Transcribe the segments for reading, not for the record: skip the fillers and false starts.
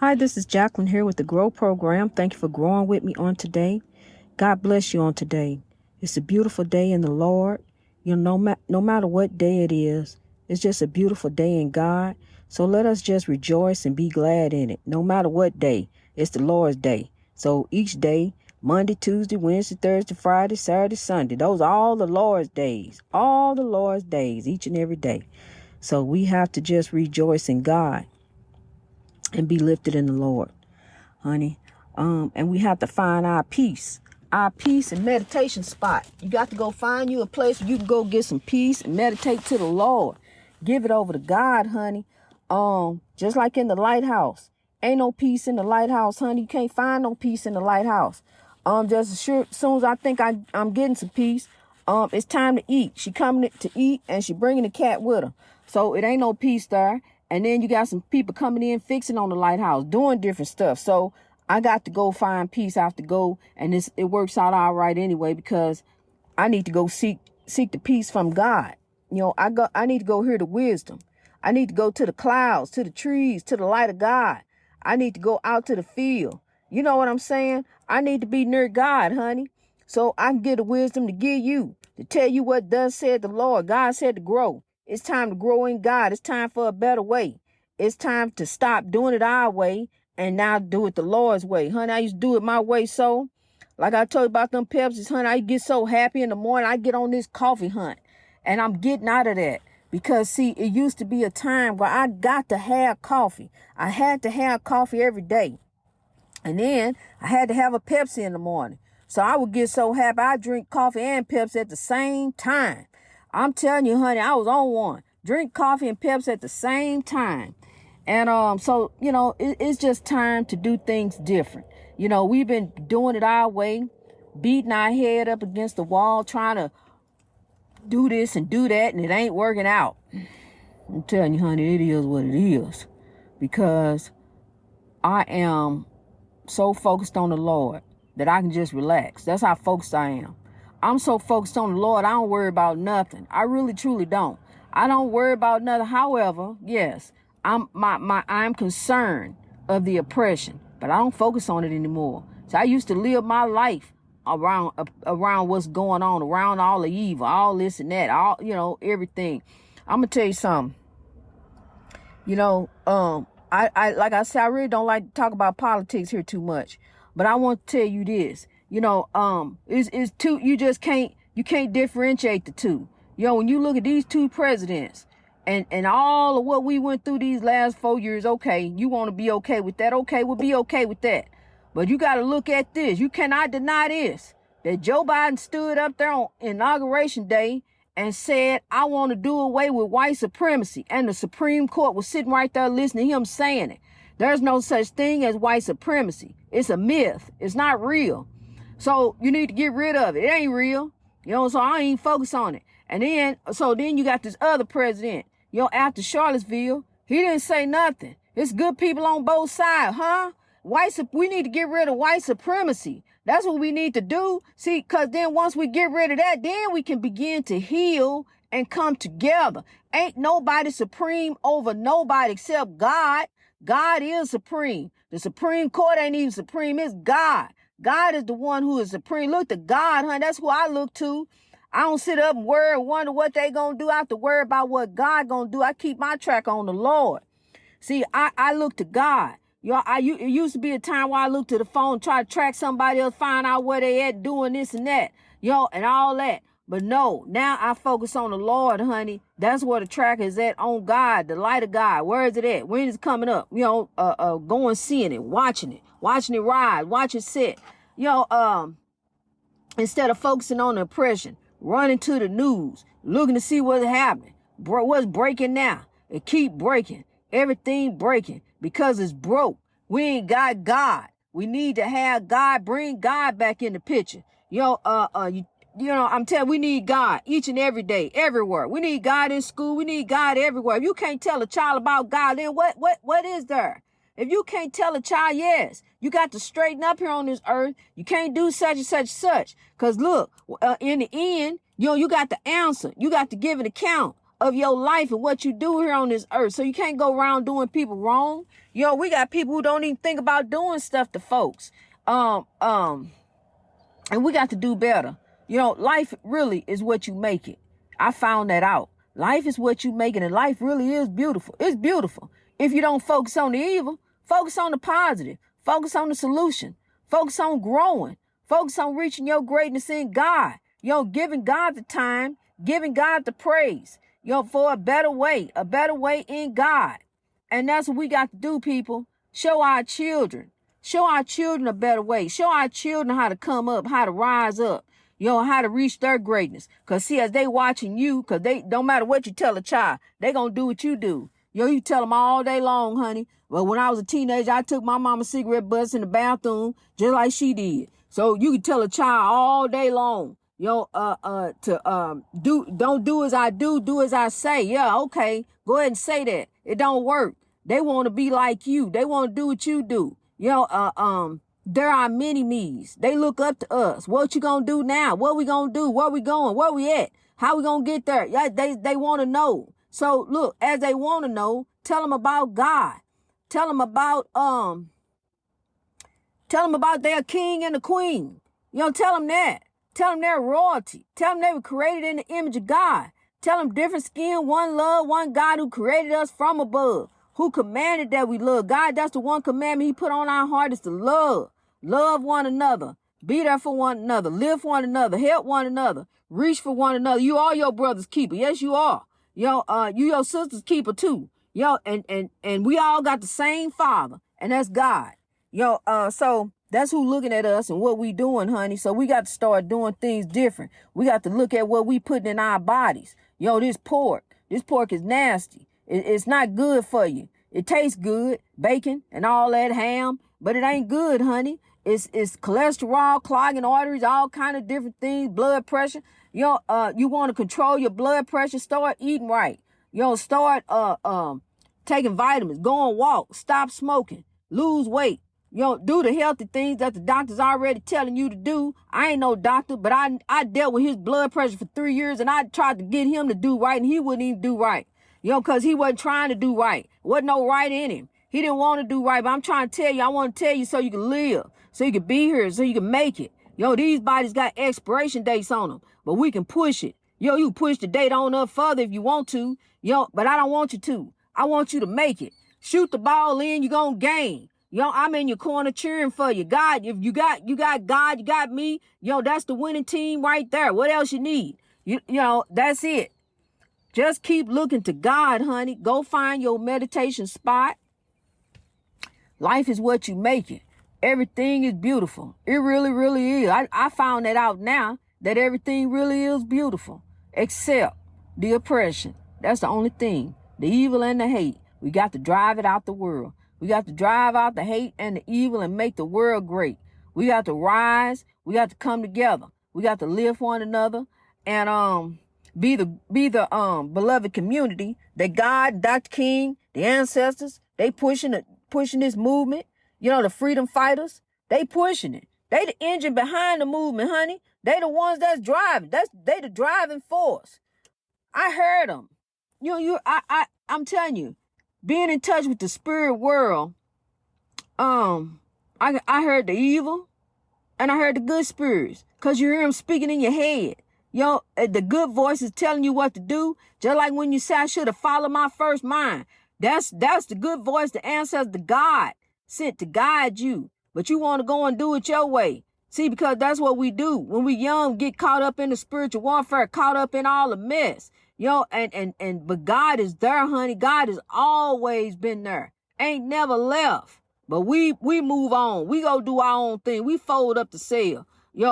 Hi, this is Jacqueline here with the Grow program. Thank you for growing with me on today. God bless you on today. It's a beautiful day in the Lord. No matter what day it is, it's just a beautiful day in God. So let us just rejoice and be glad in it. No matter what day, it's the Lord's day. So each day, Monday, Tuesday, Wednesday, Thursday, Friday, Saturday, Sunday, those are all the Lord's days. All the Lord's days, each and every day. So we have to just rejoice in God and be lifted in the Lord, honey. And we have to find our peace and meditation spot. You got to go find you a place where you can go get some peace and meditate to the Lord. Give it over to God, honey. Just like in the lighthouse. Ain't no peace in the lighthouse, honey. You can't find no peace in the lighthouse. Just as soon as I think I'm getting some peace, it's time to eat. She coming to eat and she bringing the cat with her. So it ain't no peace there. And then you got some people coming in, fixing on the lighthouse, doing different stuff. So I got to go find peace. I have to go, and it works out all right anyway, because I need to go seek the peace from God. I need to go hear the wisdom. I need to go to the clouds, to the trees, to the light of God. I need to go out to the field. You know what I'm saying? I need to be near God, honey, so I can get the wisdom to give you, to tell you what thus said the Lord. God said to grow. It's time to grow in God. It's time for a better way. It's time to stop doing it our way and now do it the Lord's way. Honey, I used to do it my way. So like I told you about them Pepsis, honey, I get so happy in the morning. I get on this coffee hunt and I'm getting out of that because, see, it used to be a time where I got to have coffee. I had to have coffee every day. And then I had to have a Pepsi in the morning. So I would get so happy. I drink coffee and Pepsi at the same time. I'm telling you, honey, I was on one. Drink coffee and Pepsi at the same time. And so, it's just time to do things different. We've been doing it our way, beating our head up against the wall, trying to do this and do that, and it ain't working out. I'm telling you, honey, it is what it is. Because I am so focused on the Lord that I can just relax. That's how focused I am. I'm so focused on the Lord, I don't worry about nothing. I really, truly don't. I don't worry about nothing. However, yes, I'm concerned of the oppression, but I don't focus on it anymore. So I used to live my life around what's going on, around all the evil, all this and that, all, everything. I'm gonna tell you something. I like I said, I really don't like to talk about politics here too much, but I want to tell you this. It's two. You can't differentiate the two. When you look at these two presidents and all of what we went through these last 4 years, okay, you want to be okay with that? Okay, we'll be okay with that. But you got to look at this. You cannot deny this, that Joe Biden stood up there on Inauguration Day and said, I want to do away with white supremacy. And the Supreme Court was sitting right there listening to him saying it. There's no such thing as white supremacy. It's a myth. It's not real. So you need to get rid of it. It ain't real. So I ain't focus on it. And then you got this other president, after Charlottesville, he didn't say nothing. It's good people on both sides, huh? We need to get rid of white supremacy. That's what we need to do. See, because then once we get rid of that, then we can begin to heal and come together. Ain't nobody supreme over nobody except God. God is supreme. The Supreme Court ain't even supreme. It's God. God is the one who is supreme. Look to God, honey. That's who I look to. I don't sit up and worry and wonder what they gonna do. I have to worry about what God gonna do. I keep my track on the Lord. See, I look to God. It used to be a time where I looked to the phone, try to track somebody else, find out where they at, doing this and that, and all that. But no, now I focus on the Lord, honey. That's where the track is at, on God, the light of God. Where is it at? When is it coming up? Going, seeing it, watching it rise, watch it set. Instead of focusing on the oppression, running to the news, looking to see what's happening, what's breaking now. It keep breaking. Everything breaking because it's broke. We ain't got God. We need to have God. Bring God back in the picture. I'm telling you, we need God each and every day, everywhere. We need God in school. We need God everywhere. If you can't tell a child about God, then what is there? If you can't tell a child, yes, you got to straighten up here on this earth. You can't do such and such and such. Because look, in the end, you got to answer. You got to give an account of your life and what you do here on this earth. So you can't go around doing people wrong. We got people who don't even think about doing stuff to folks. And we got to do better. Life really is what you make it. I found that out. Life is what you make it, and life really is beautiful. It's beautiful. If you don't focus on the evil, focus on the positive. Focus on the solution. Focus on growing. Focus on reaching your greatness in God. Giving God the time, giving God the praise, for a better way in God. And that's what we got to do, people. Show our children a better way. Show our children how to come up, how to rise up, how to reach their greatness. Because see, as they watching you, because they don't matter what you tell a child, they going to do what you do. You tell them all day long, honey. Well, when I was a teenager, I took my mama's cigarette butts in the bathroom just like she did. So you can tell a child all day long, don't do as I do as I say. Yeah, okay. Go ahead and say that. It don't work. They want to be like you. They want to do what you do. There are many me's. They look up to us. What you gonna do now? What we gonna do? Where we going? Where we at? How we gonna get there? Yeah, they want to know. So look, as they want to know, tell them about God. Tell them about their king and the queen. Tell them that. Tell them they're royalty. Tell them they were created in the image of God. Tell them different skin, one love, one God who created us from above, who commanded that we love. God, that's the one commandment he put on our heart is to love. Love one another. Be there for one another. Live for one another. Help one another. Reach for one another. You are your brother's keeper. Yes, you are. You your sister's keeper too. And we all got the same father, and that's God. So that's who looking at us and what we doing, honey. So we got to start doing things different. We got to look at what we putting in our bodies. This pork is nasty. It's not good for you. It tastes good, bacon and all that, ham, but it ain't good, honey. It's cholesterol, clogging arteries, all kind of different things, blood pressure. You want to control your blood pressure, start eating right. Start taking vitamins, go on walk, stop smoking, lose weight. Do the healthy things that the doctor's already telling you to do. I ain't no doctor, but I dealt with his blood pressure for 3 years, and I tried to get him to do right, and he wouldn't even do right. Because he wasn't trying to do right. Wasn't no right in him. He didn't want to do right, but I'm trying to tell you, I want to tell you so you can live, so you can be here, so you can make it. These bodies got expiration dates on them, but we can push it. You push the date on up further if you want to. But I don't want you to. I want you to make it. Shoot the ball in, you're going to gain. I'm in your corner cheering for you. God, if you got God, you got me. That's the winning team right there. What else you need? That's it. Just keep looking to God, honey. Go find your meditation spot. Life is what you make it. Everything is beautiful. It really, really is. I found that out now, that everything really is beautiful, except the oppression. That's the only thing. The evil and the hate. We got to drive it out the world. We got to drive out the hate and the evil and make the world great. We got to rise. We got to come together. We got to live for one another and be the beloved community that God, Dr. King, the ancestors, they pushing this movement. The freedom fighters, they pushing it. They the engine behind the movement, honey. They the ones that's driving. They the driving force. I heard them. I'm telling you, being in touch with the spirit world, I heard the evil and I heard the good spirits, because you hear them speaking in your head. The good voice is telling you what to do, just like when you say, I should have followed my first mind. That's the good voice, the ancestor, the God sent to guide you. But you want to go and do it your way. See, because that's what we do. When we young, get caught up in the spiritual warfare, caught up in all the mess. But God is there, honey. God has always been there. Ain't never left. But we move on. We go do our own thing. We fold up the sail. We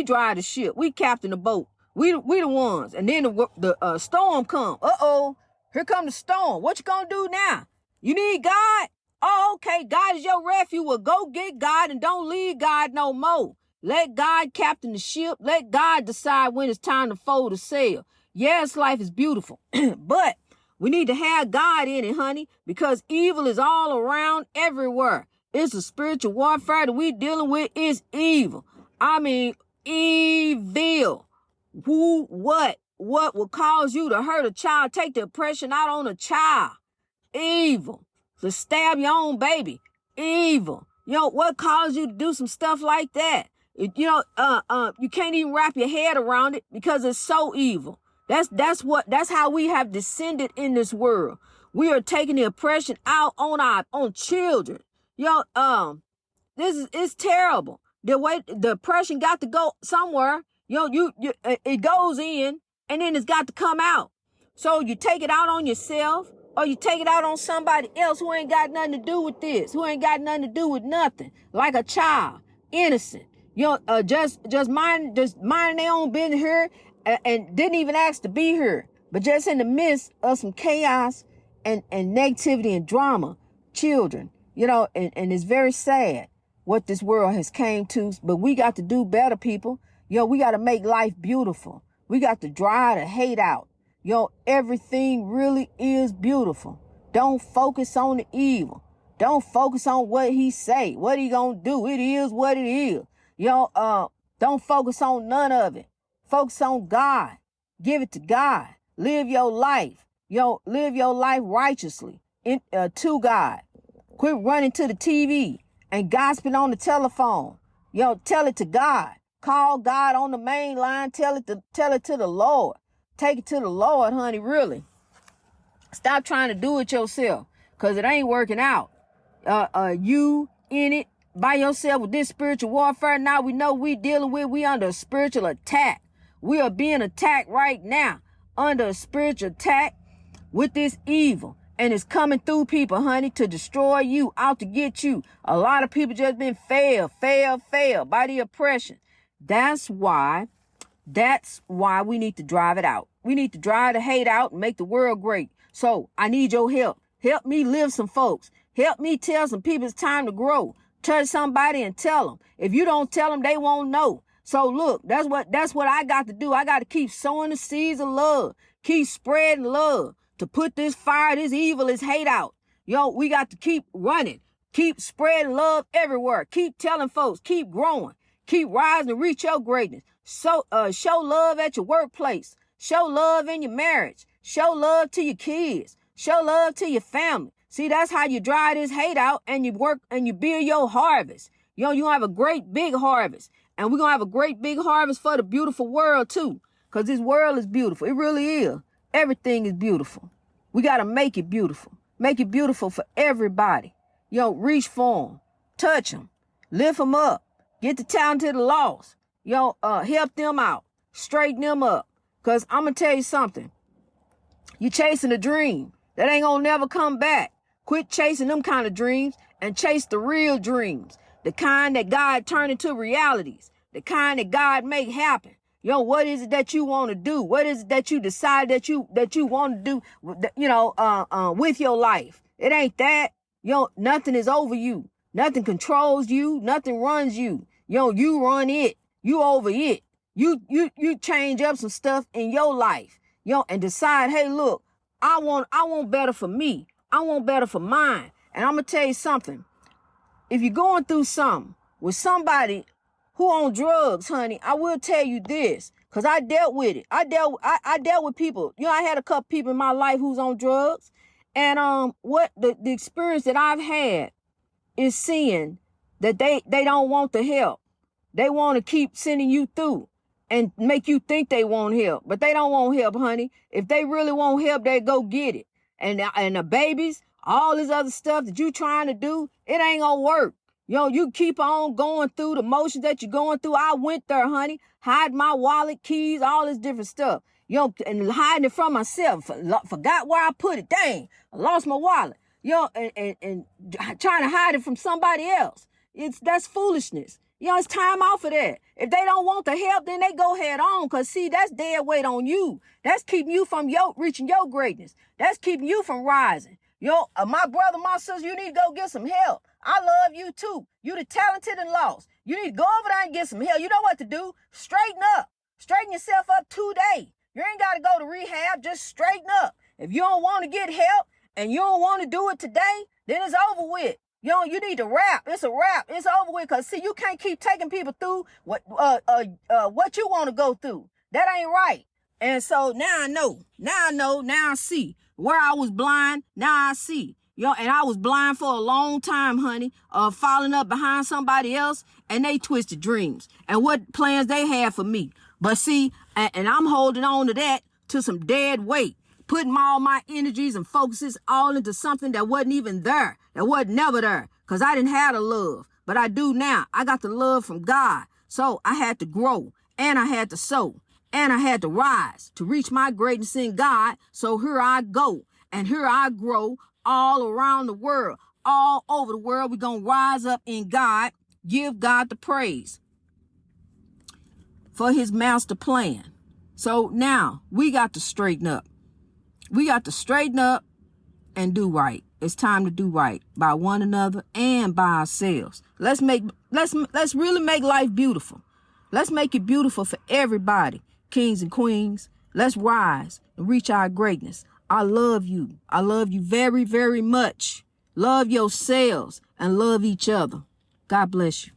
drive the ship. We captain the boat. We the ones. And then the storm come. Uh-oh. Here come the storm. What you gonna do now? You need God? Oh, okay. God is your refuge. Well, go get God and don't leave God no more. Let God captain the ship. Let God decide when it's time to fold the sail. Yes, life is beautiful, but we need to have God in it, honey, because evil is all around everywhere. It's a spiritual warfare that we dealing with is evil. I mean, evil. Who, what? what will cause you to hurt a child, take the oppression out on a child? Evil. To stab your own baby? Evil. What caused you to do some stuff like that? You can't even wrap your head around it because it's so evil. That's how we have descended in this world. We are taking the oppression out on children. It's terrible. The way the oppression got to go somewhere. It goes in and then it's got to come out. So you take it out on yourself or you take it out on somebody else who ain't got nothing to do with this, who ain't got nothing to do with nothing, like a child, innocent. Just minding their own business here and didn't even ask to be here, but just in the midst of some chaos and negativity and drama, children, and it's very sad what this world has came to, but we got to do better, people. We got to make life beautiful. We got to drive the hate out. Everything really is beautiful. Don't focus on the evil. Don't focus on what he say, what he gonna do. It is what it is. Don't focus on none of it. Focus on God. Give it to God. Live your life. Live your life righteously to God. Quit running to the TV and gossiping on the telephone. Tell it to God. Call God on the main line. Tell it to the Lord. Take it to the Lord, honey, really. Stop trying to do it yourself, because it ain't working out. You in it by yourself with this spiritual warfare. Now we know we under a spiritual attack. We are being attacked right now under a spiritual attack with this evil. And it's coming through people, honey, to destroy you, out to get you. A lot of people just been failed by the oppression. That's why we need to drive it out. We need to drive the hate out and make the world great. So I need your help. Help me live some folks. Help me tell some people it's time to grow. Touch somebody and tell them. If you don't tell them, they won't know. So look, that's what I got to do. I got to keep sowing the seeds of love. Keep spreading love to put this fire, this evil, this hate out. We got to keep running. Keep spreading love everywhere. Keep telling folks. Keep growing. Keep rising to reach your greatness. So, show love at your workplace. Show love in your marriage. Show love to your kids. Show love to your family. See, that's how you drive this hate out and you work and you build your harvest. You have a great big harvest. And we're going to have a great big harvest for the beautiful world too. Because this world is beautiful. It really is. Everything is beautiful. We got to make it beautiful. Make it beautiful for everybody. Reach for them. Touch them. Lift them up. Get the talented, the lost. Help them out. Straighten them up. Because I'm going to tell you something. You chasing a dream that ain't going to never come back. Quit chasing them kind of dreams and chase the real dreams. The kind that God turned into realities. The kind that God make happen. What is it that you want to do? What is it that you decide that you want to do, with your life? It ain't that. Nothing is over you. Nothing controls you. Nothing runs you. You run it. You over it. You change up some stuff in your life. And decide, hey, look, I want better for me. I want better for mine. And I'm going to tell you something. If you're going through something with somebody who on drugs, honey, I will tell you this, because I dealt with it. I dealt with people. I had a couple people in my life who's on drugs. And what the experience that I've had is seeing that they don't want the help. They want to keep sending you through and make you think they want help. But they don't want help, honey. If they really want help, they go get it. And the babies, all this other stuff that you trying to do, it ain't gonna work. You keep on going through the motions that you're going through. I went there, honey. Hide my wallet, keys, all this different stuff. And hiding it from myself. Forgot where I put it. Dang, I lost my wallet. And trying to hide it from somebody else. That's foolishness. It's time out for that. If they don't want the help, then they go head on. Because, see, that's dead weight on you. That's keeping you from reaching your greatness. That's keeping you from rising. My brother, my sister, you need to go get some help. I love you too. You the talented and lost. You need to go over there and get some help. You know what to do. Straighten up. Straighten yourself up today. You ain't got to go to rehab. Just straighten up. If you don't want to get help and you don't want to do it today, then it's over with. You need to wrap. It's a wrap. It's over with. Because, see, you can't keep taking people through what you want to go through. That ain't right. And so now I know, now I see. Where I was blind, now I see. And I was blind for a long time, honey, following up behind somebody else and they twisted dreams and what plans they had for me. But see, and I'm holding on to that, to some dead weight, putting all my energies and focuses all into something that wasn't even there, that wasn't never there, because I didn't have the love, but I do now. I got the love from God. So I had to grow and I had to sow. And I had to rise to reach my greatness in God. So here I go. And here I grow all around the world. All over the world. We're going to rise up in God. Give God the praise for his master plan. So now we got to straighten up. We got to straighten up and do right. It's time to do right by one another and by ourselves. Let's really make life beautiful. Let's make it beautiful for everybody. Kings and queens, let's rise and reach our greatness. I love you. I love you very, very much. Love yourselves and love each other. God bless you.